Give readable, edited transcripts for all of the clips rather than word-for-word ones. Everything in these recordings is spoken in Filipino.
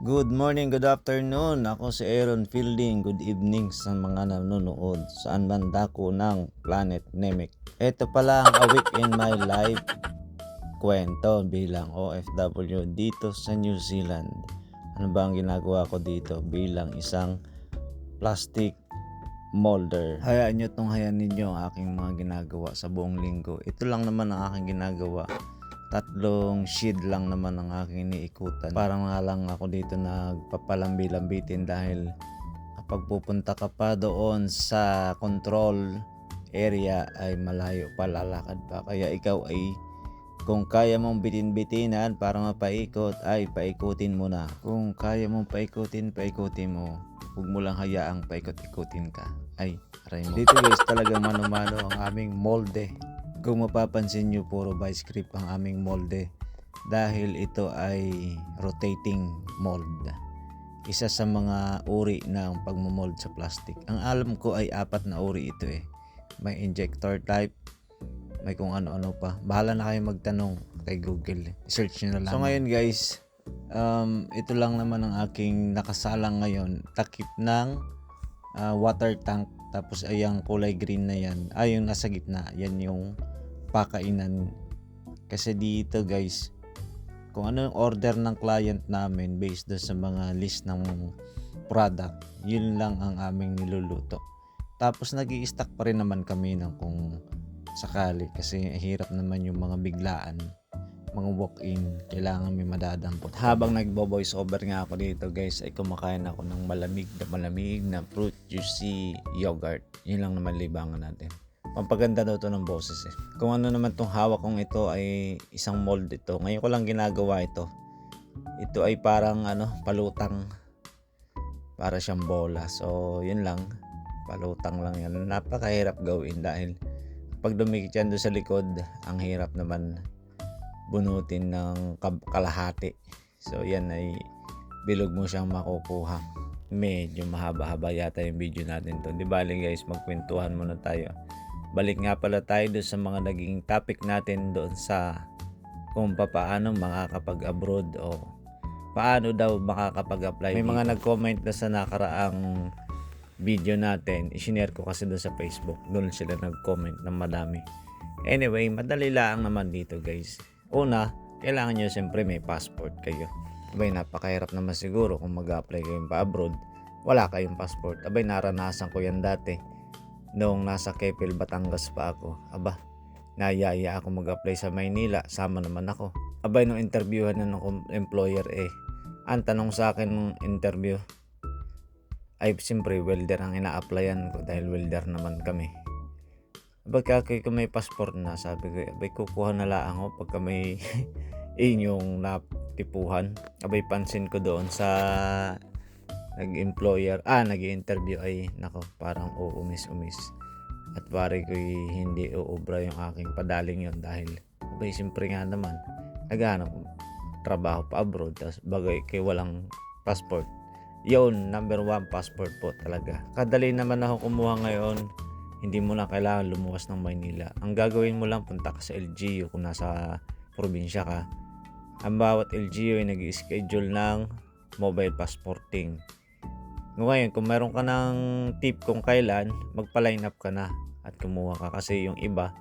Good morning, good afternoon. Ako si Aaron Fielding. Good evening sa mga nanonood saan man dako ng Planet Namek. Ito pala ang A Week in My Life kwento bilang OFW dito sa New Zealand. Ano ba ang ginagawa ko dito bilang isang plastic molder? Hayaan nyo hayaan ninyo ang aking mga ginagawa sa buong linggo. Ito lang naman ang aking ginagawa. 3 sheet lang naman ang aking iniikutan. Parang nga lang ako dito nagpapalambi-lambitin dahil kapag pupunta ka pa doon sa control area ay malayo pa, lalakad pa. Kaya ikaw ay kung kaya mong bitin-bitinan para mapaikot ay paikutin mo na. Kung kaya mong paikutin mo. Huwag mo lang hayaang paikot-ikutin ka. Ay, aray mo. Dito guys talagang mano-mano ang aming molde. Kung mapapansin nyo, puro vice grip ang aming molde dahil ito ay rotating mold. Isa sa mga uri ng pagmumold sa plastic. Ang alam ko ay 4 na uri ito eh. May injector type, may kung ano-ano pa. Bahala na kayo magtanong kay Google. Search nyo na lang. So ngayon guys, ito lang naman ang aking nakasalang ngayon. Takip ng water tank. Tapos ay yung kulay green na yan. Yung nasa gitna. Yan yung pakainan. Kasi dito guys, kung ano yung order ng client namin based doon sa mga list ng product, yun lang ang aming niluluto. Tapos nag-i-stock pa rin naman kami ng kung sakali kasi hirap naman yung mga biglaan, mga walk-in, kailangan may madadampot. Habang nagbo-voice over nga ako dito guys, ay kumakain ako ng malamig na fruit juicy yogurt. Yun lang naman libangan natin. Pampaganda daw to ng boses eh. Kung ano naman tong hawak kong ito ay isang mold ito. Ngayon ko lang ginagawa ito. Ito ay parang palutang. Para siyang bola. So yun lang. Palutang lang yan. Napakahirap gawin dahil pag dumikit yan doon sa likod, ang hirap naman bunutin ng kalahati. So yan ay bilog mo siyang makukuha. Medyo mahaba-haba yata yung video natin to. Di bali guys, magkwentuhan muna tayo. Balik nga pala tayo doon sa mga naging topic natin doon sa kung paano makakapag-abroad o paano daw makakapag-apply. May mga nag-comment na sa nakaraang video natin. I-share ko kasi doon sa Facebook. Doon sila nag-comment ng madami. Anyway, madali lang naman dito guys. Una, kailangan nyo siyempre may passport kayo. Abay, napakahirap naman siguro kung mag-apply kayong pa-abroad. Wala kayong passport. Abay, naranasan ko yan dati. Noong nasa Kepil, Batangas pa ako. Aba, nayaya ako mag-apply sa Maynila. Sama naman ako. Abay, nung interviewhan na ng employer ang tanong sa akin nung interview ay siyempre welder ang ina-applyan ko dahil welder naman kami. Abay, kakay ko may passport na. Sabi ko, abay, kukuha na lang ako pagka may inyong natipuhan. Abay, pansin ko doon sa nag-interview ay nako, parang uumis-umis. At pare ko hindi uubra yung aking padaling yon dahil abay, siyempre nga naman naghanap trabaho pa abroad, tapos bagay kay walang passport. Yun, number 1 passport po talaga. Kadali naman ako kumuha ngayon. Hindi mo na kailangan lumuwas ng Maynila. Ang gagawin mo lang, punta ka sa LGU kung nasa probinsya ka. Ang bawat LGU ay nag-i-schedule ng mobile passporting. Ngayon, kung meron ka ng tip kung kailan, magpa-line up ka na at kumuha ka. Kasi yung iba,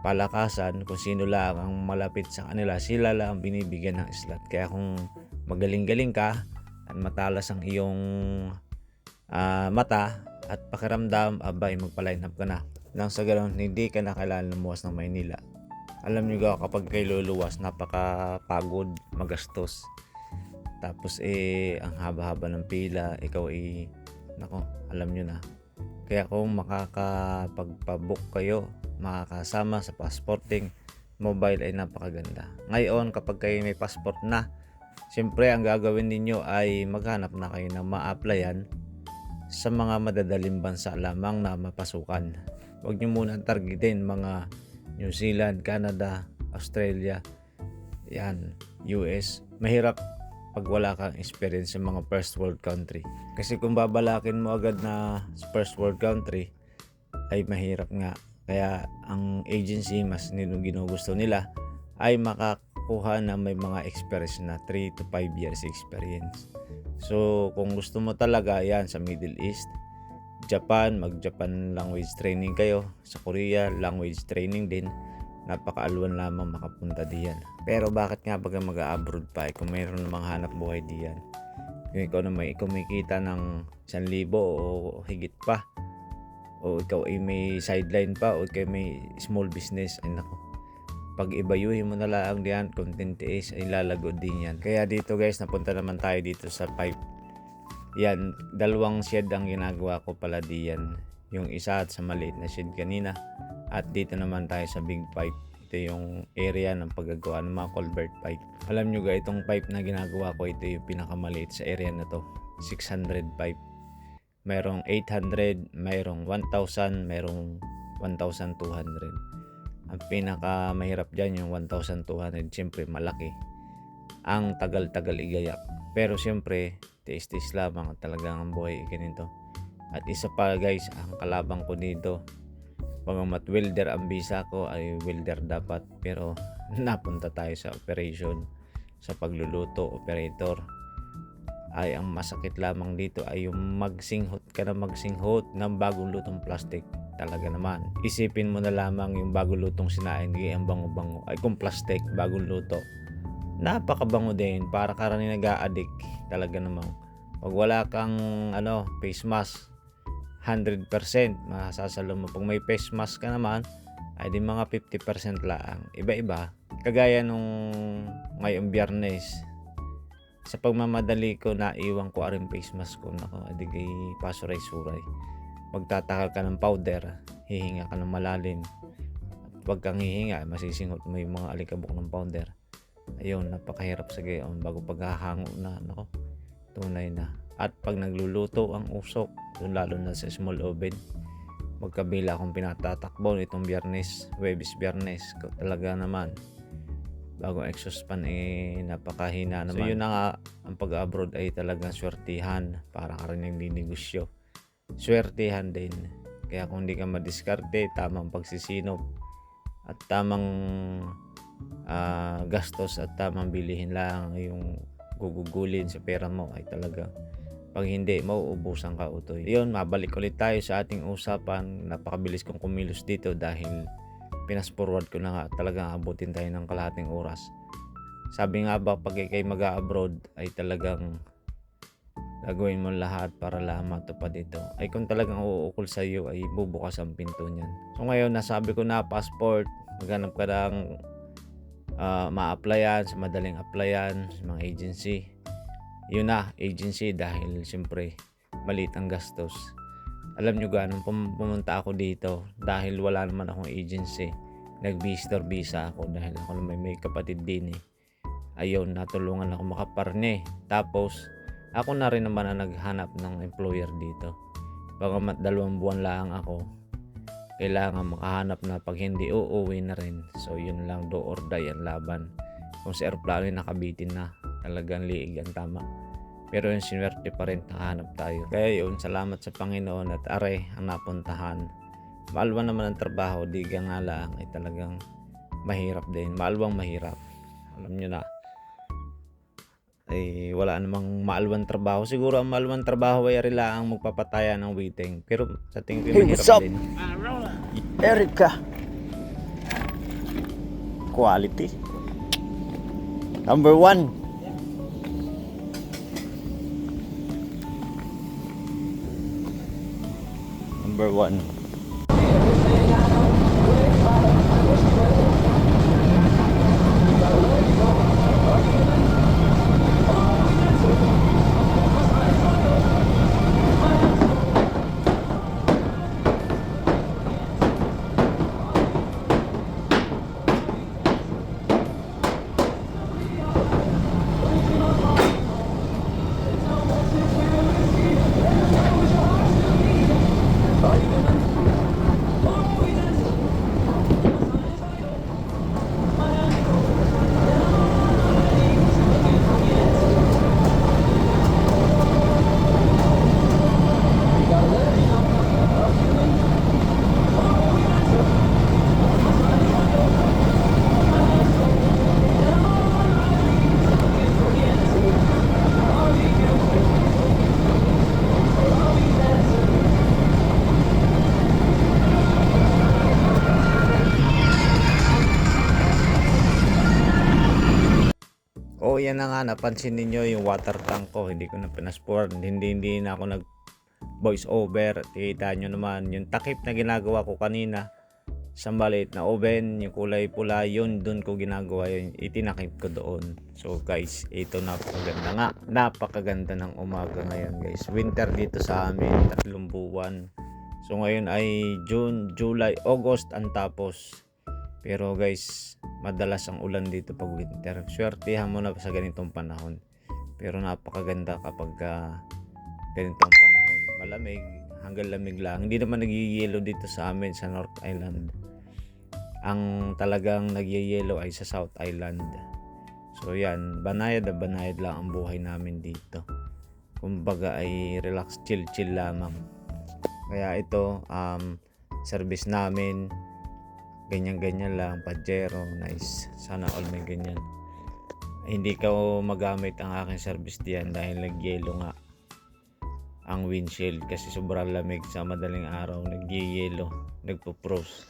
palakasan, kung sino lang ang malapit sa kanila, sila lang ang binibigyan ng slot. Kaya kung magaling-galing ka at matalas ang iyong mata at pakiramdam, abay, magpa-line up ka na. Nang sa ganoon, hindi ka na kailangan lumuwas ng Maynila. Alam nyo kapag kayo luluwas, napakapagod, magastos. Tapos ang haba-haba ng pila, ikaw nako, alam nyo na. Kaya kung makakapagpabook kayo, makakasama sa passporting, mobile ay napakaganda. Ngayon, kapag kayo may passport na, siyempre ang gagawin ninyo ay maghanap na kayo ng ma-applyan sa mga madadaling bansa lamang na mapasukan. Huwag nyo muna targetin mga New Zealand, Canada, Australia, yan, US. Mahirap pag wala kang experience sa mga first world country. Kasi kung babalakin mo agad na first world country, ay mahirap nga. Kaya ang agency, mas ginugusto nila ay makakuha na may mga experience na 3 to 5 years experience. So kung gusto mo talaga yan sa Middle East, Japan, mag-Japan language training kayo. Sa Korea, language training din. Napakaalwan lamang makapunta diyan. Pero bakit nga baga mag-abroad pa kung mayroon namang hanap buhay diyan? Yung ikaw na may kumikita ng 1,000 o higit pa, o ikaw ay may sideline pa, o ikaw may small business, ay nako, pag ibayuhin mo na lang diyan, content is ay lalago din yan. Kaya dito guys, napunta naman tayo dito sa pipe. Yan, 2 shed ang ginagawa ko pala diyan. Yung isa at sa maliit na shed kanina, at dito naman tayo sa big pipe. Ito yung area ng paggagawa ng mga culvert pipe. Alam nyo guys, itong pipe na ginagawa ko, ito yung pinakamaliit sa area na to. 600 pipe. Mayroong 800, mayroong 1,000, mayroong 1,200. Ang pinaka mahirap dyan yung 1,200. Siyempre malaki. Ang tagal-tagal igayak. Pero siyempre, tiis-tiis lamang talagang ang buhay ganito. At isa pa guys, ang kalabang ko dito, bagamat welder ang visa ko, ay welder dapat, pero napunta tayo sa operation, sa pagluluto, operator. Ay ang masakit lamang dito ay yung magsinghot ka na magsinghot ng bagong lutong plastic. Talaga naman, isipin mo na lamang yung bagong lutong sinain, ang bango-bango, ay kung plastic, bagong luto, napakabango din, para karani nag-a-addict. Talaga naman, pag wala kang face mask, 100% masasalo mo. Pag may face mask ka naman, ay di mga 50% lang. Iba-iba. Kagaya nung ngayong Biyernes, sa pagmamadali ko, naiwan ko rin face mask ko. Nako, di kay pasuray-suray. Magtataka ka ng powder, hihinga ka ng malalim. At pag kang hihinga, masisingot mo yung mga alikabok ng powder. Ayun, napakahirap sa gayon. Bago paghahango na, nako, tunay na. At pag nagluluto ang usok, lalo na sa small oven, magkabila akong pinatatakbo itong Biyernes, Huwebes, Biyernes. Talaga naman, bagong exhaust pan napakahina naman. So yun na nga, ang pag-abroad ay talagang swertihan, para ka rin nagninegosyo. Swertihan din. Kaya kung hindi ka madiskarte, tamang pagsisinop at tamang gastos at tamang bilihin lang yung gugugulin sa pera mo, ay talaga, pag hindi, mauubusan ka utoy. Yun, mabalik ulit tayo sa ating usapan. Napakabilis kong kumilos dito dahil pinas-forward ko na nga, talagang abutin tayo ng kalahating oras. Sabi nga ba, pag ikay mag-abroad ay talagang gagawin mo lahat para lang matupad ito. Ay kung talagang uukol sa iyo, ay bubukas ang pinto niyan. So ngayon, nasabi ko na, passport, maghanap ka ng ma-applyan, sa madaling applyan, sa mga agency. Yun na, agency, dahil siyempre maliit ang gastos. Alam nyo ganun, pumunta ako dito dahil wala naman akong agency. Nag-visitor visa ako dahil ako may kapatid din Ayun, natulungan ako makaparne. Tapos ako na rin naman ang naghanap ng employer dito. Bagamat 2 buwan lang ako, kailangan makahanap na, pag hindi, uuwi na rin. So yun lang, do or die ang laban. Kung sa aeroplano nakabitin na, talagang liig ang tama. Pero yung sinwerte pa rin, nakahanap tayo. Kaya yun, salamat sa Panginoon at are ang napuntahan. Maalwan naman ang trabaho, di ka nga lang, ay talagang mahirap din. Maalwang mahirap. Alam nyo na, ay wala namang maalwan trabaho. Siguro ang maalwan trabaho ay arila ang magpapataya ng waiting. Pero sa tingin ko mahirap din. Erica. Quality. Number 1. Number 1. yan na nga, napansin ninyo yung water tank ko, hindi ko na pinasport, hindi na ako nag voice over. Kita nyo naman yung takip na ginagawa ko kanina sa maliit na oven, yung kulay pula, yun doon ko ginagawa, yun itinakip ko doon. So guys, ito napakaganda nga, napakaganda ng umaga ngayon guys. Winter dito sa amin, 3 buwan. So ngayon ay June, July, August ang tapos. Pero guys, madalas ang ulan dito pag winter. Swertihan mo na sa ganitong panahon. Pero napakaganda kapag ganitong panahon. Malamig, hanggang lamig lang. Hindi naman nag-yellow dito sa amin sa North Island. Ang talagang nag-yellow ay sa South Island. So yan, banayad na banayad lang ang buhay namin dito. Kumbaga ay relax, chill lamang. Kaya ito, service namin, ganyan lang, Pajero, nice. Sana all may ganyan. Hindi ko magamit ang aking service diyan dahil nag-yellow nga ang windshield kasi sobrang lamig sa madaling araw, nag-yellow, nagpo-froze.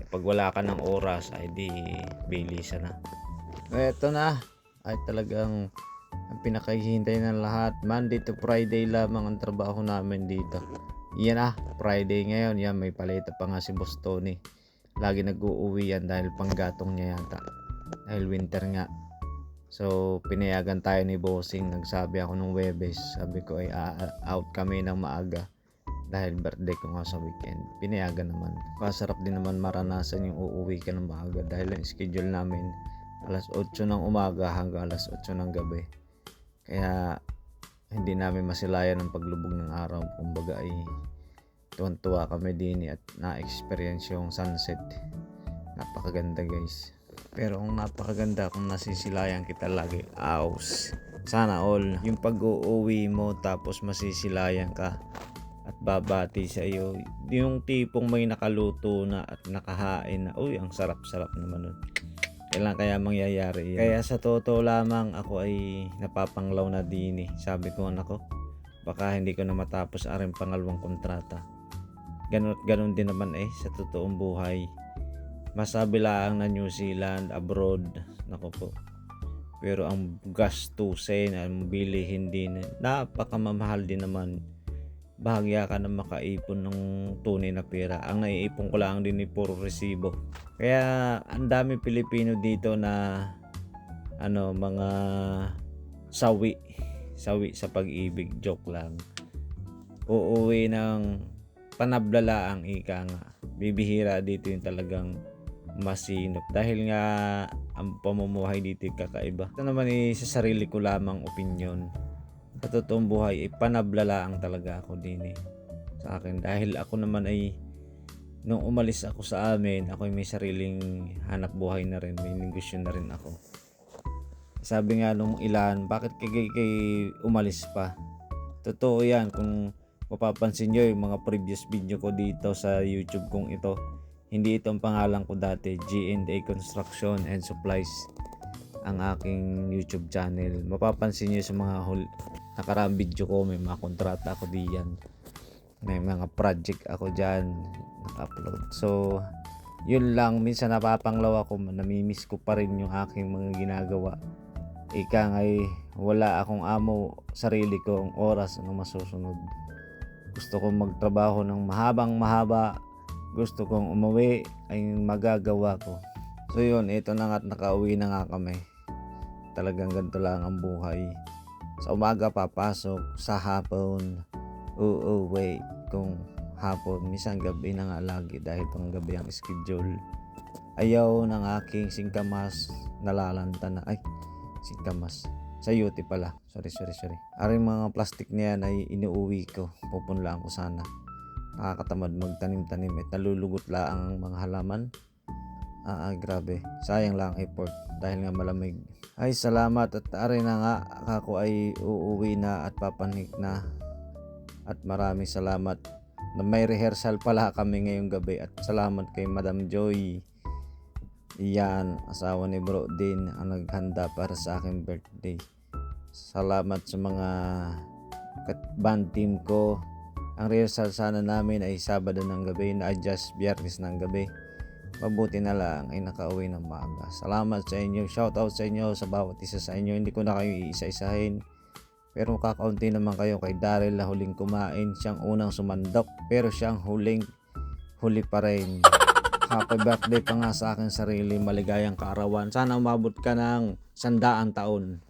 Pag wala ka ng oras ay di bilisan na. Ito na ay talagang ang pinakahihintay ng lahat. Monday to Friday lamang ang trabaho namin dito. Yan Friday ngayon. Yan, may paleta pa nga si Boss Tony. Lagi nag-uuwi yan dahil panggatong niya yata. Dahil winter nga. So pinayagan tayo ni Bossing. Nagsabi ako nung Webes, sabi ko ay out kami ng maaga dahil birthday ko nga sa weekend. Pinayagan naman. Kasarap din naman maranasan yung uuwi ka ng maaga dahil ang schedule namin alas 8 ng umaga hanggang alas 8 ng gabi. Kaya hindi namin masilayan ang paglubog ng araw. Kumbaga ay tuwan-tuwa kami din at na-experience yung sunset. Napakaganda guys. Pero ang napakaganda kung nasisilayan kita lagi. Aus. Sana all. Yung pag-uuwi mo tapos masisilayan ka at babati sa iyo. Yung tipong may nakaluto na at nakahain na. Uy, ang sarap-sarap naman nun. Kailan kaya mangyayari yan? Kaya sa totoo lamang ako ay napapanglaw na din eh. Sabi ko nako, baka hindi ko na matapos aring pangalawang kontrata. Ganon din naman sa totoong buhay. Masabi lang na New Zealand, abroad, nako po. Pero ang gastusin, ang bilihin din, napakamamahal din naman. Bahagya ka na makaipon ng tunay na pera. Ang naiipon ko lang din puro resibo. Kaya ang dami Pilipino dito na mga sawi sa pag-ibig, joke lang. Uuwi ng panablala ang ika nga. Bibihira dito yung talagang masinop dahil nga ang pamumuhay dito kakaiba. Ito naman sa sarili ko lamang opinion. Sa totoong buhay panablalaang talaga ako din sa akin dahil ako naman ay nung umalis ako sa amin, ako ay may sariling hanap buhay na rin, may negosyo na rin ako. Sabi nga nung ilan, bakit kay umalis pa? Totoo yan. Kung mapapansin nyo yung mga previous video ko dito sa YouTube kong ito, hindi ito ang pangalan ko dati, G&A Construction and Supplies ang aking YouTube channel. Mapapansin nyo sa mga nakaraang video ko, may mga kontrata ako diyan, may mga project ako dyan naka-upload. So yun lang, minsan napapanglaw ako, namimiss ko pa rin yung aking mga ginagawa. Ika ngay wala akong amo, sarili ko ang oras na masusunod. Gusto kong magtrabaho ng mahaba, gusto kong umuwi ay magagawa ko. So yun, ito na nga at nakauwi na nga kami. Talagang ganito lang ang buhay. Sa umaga papasok, sa hapon uuwi. Kung hapon, minsan gabi na nga lagi dahil pang gabi ang schedule. Ayaw ng aking singkamas, nalalanta na. Ay, singkamas. Sayote pala. Sorry. Aring mga plastic na yan ay inuuwi ko. Pupunlaan ko sana. Nakakatamad magtanim-tanim. Nalulugot lang ang mga halaman. Grabe. Sayang lang effort dahil nga malamig. Ay, salamat at ari na nga ako ay uuwi na at papanik na. At maraming salamat na may rehearsal pala kami ngayong gabi at salamat kay Madam Joy. Iyan, asawa ni Bro din ang naghanda para sa aking birthday. Salamat sa mga band team ko. Ang rehearsal sana namin ay Sabado ng gabi, na-adjust Biyernes ng gabi. Mabuti na lang ay nakauwi ng maaga. Salamat sa inyo. Shoutout sa inyo sa bawat isa sa inyo. Hindi ko na kayo iisa-isahin. Pero kakaunti naman kayo kay Daryl na huling kumain. Siyang unang sumandok. Pero siyang huli pa rin. Happy birthday pa nga sa akin sarili. Maligayang kaarawan. Sana umabot ka ng 100 taon.